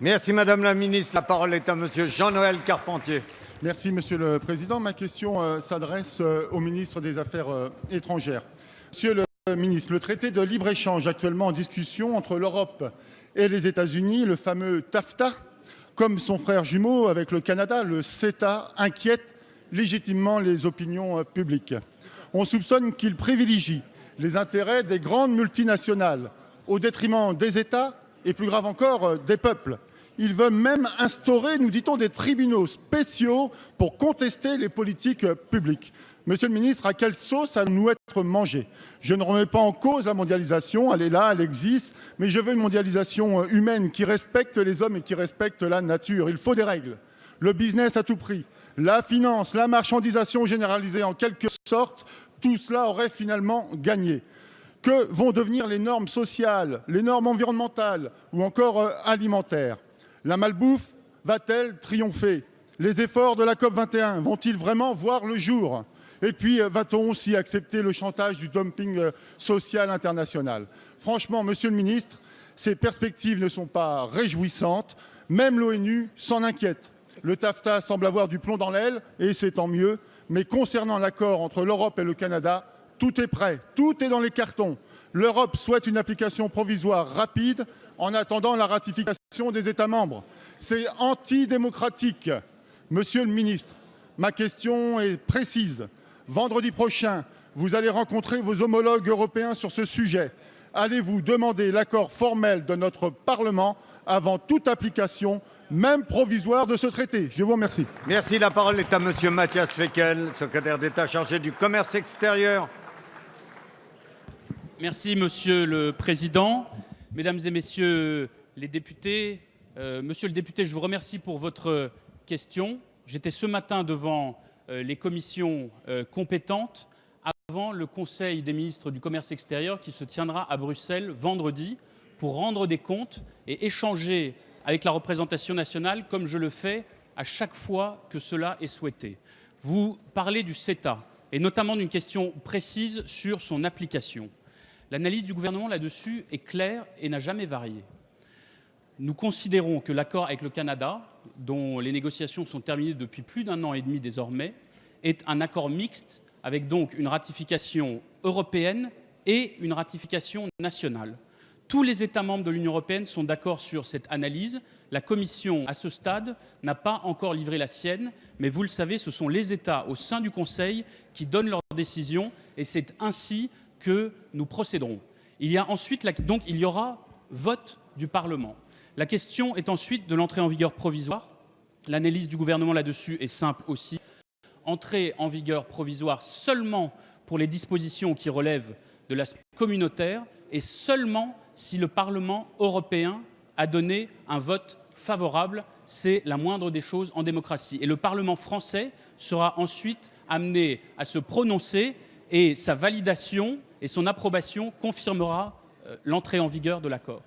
Merci Madame la Ministre. La parole est à Monsieur Jean-Noël Carpentier. Merci Monsieur le Président. Ma question s'adresse au ministre des Affaires étrangères. Monsieur le ministre, le traité de libre-échange actuellement en discussion entre l'Europe et les États-Unis, le fameux TAFTA, comme son frère jumeau avec le Canada, le CETA, inquiète légitimement les opinions publiques. On soupçonne qu'il privilégie les intérêts des grandes multinationales au détriment des États et, plus grave encore, des peuples. Ils veulent même instaurer, nous dit-on, des tribunaux spéciaux pour contester les politiques publiques. Monsieur le ministre, à quelle sauce allons-nous être mangés? Je ne remets pas en cause la mondialisation, elle est là, elle existe, mais je veux une mondialisation humaine qui respecte les hommes et qui respecte la nature. Il faut des règles. Le business à tout prix, la finance, la marchandisation généralisée en quelque sorte, tout cela aurait finalement gagné. Que vont devenir les normes sociales, les normes environnementales ou encore alimentaires? La malbouffe va-t-elle triompher? Les efforts de la COP21 vont-ils vraiment voir le jour? Et puis, va-t-on aussi accepter le chantage du dumping social international? Franchement, Monsieur le Ministre, ces perspectives ne sont pas réjouissantes. Même l'ONU s'en inquiète. Le TAFTA semble avoir du plomb dans l'aile, et c'est tant mieux. Mais concernant l'accord entre l'Europe et le Canada, tout est prêt, tout est dans les cartons. L'Europe souhaite une application provisoire rapide en attendant la ratification des États membres. C'est antidémocratique. Monsieur le ministre, ma question est précise. Vendredi prochain, vous allez rencontrer vos homologues européens sur ce sujet. Allez-vous demander l'accord formel de notre Parlement avant toute application, même provisoire, de ce traité? Je vous remercie. Merci. La parole est à Monsieur Matthias Fekl, secrétaire d'État chargé du commerce extérieur. Merci Monsieur le Président. Mesdames et Messieurs les députés, Monsieur le député, je vous remercie pour votre question. J'étais ce matin devant les commissions compétentes avant le Conseil des ministres du commerce extérieur qui se tiendra à Bruxelles vendredi pour rendre des comptes et échanger avec la représentation nationale comme je le fais à chaque fois que cela est souhaité. Vous parlez du CETA et notamment d'une question précise sur son application. L'analyse du gouvernement là-dessus est claire et n'a jamais varié. Nous considérons que l'accord avec le Canada, dont les négociations sont terminées depuis plus d'1 an et demi désormais, est un accord mixte avec donc une ratification européenne et une ratification nationale. Tous les États membres de l'Union européenne sont d'accord sur cette analyse. La Commission, à ce stade, n'a pas encore livré la sienne, mais vous le savez, ce sont les États au sein du Conseil qui donnent leurs décisions et c'est ainsi que nous procéderons. Il y aura vote du Parlement. La question est ensuite de l'entrée en vigueur provisoire. L'analyse du gouvernement là-dessus est simple aussi. Entrée en vigueur provisoire seulement pour les dispositions qui relèvent de l'aspect communautaire et seulement si le Parlement européen a donné un vote favorable. C'est la moindre des choses en démocratie. Et le Parlement français sera ensuite amené à se prononcer et sa validation et son approbation confirmera l'entrée en vigueur de l'accord.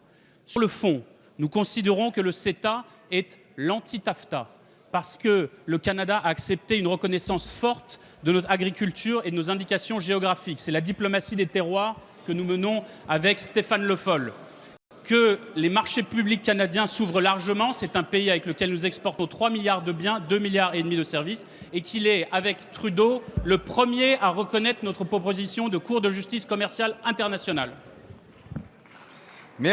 Sur le fond, nous considérons que le CETA est l'anti-TAFTA parce que le Canada a accepté une reconnaissance forte de notre agriculture et de nos indications géographiques. C'est la diplomatie des terroirs que nous menons avec Stéphane Le Foll. Que les marchés publics canadiens s'ouvrent largement, c'est un pays avec lequel nous exportons 3 milliards de biens, 2,5 milliards de services, et qu'il est, avec Trudeau, le premier à reconnaître notre proposition de Cour de justice commerciale internationale.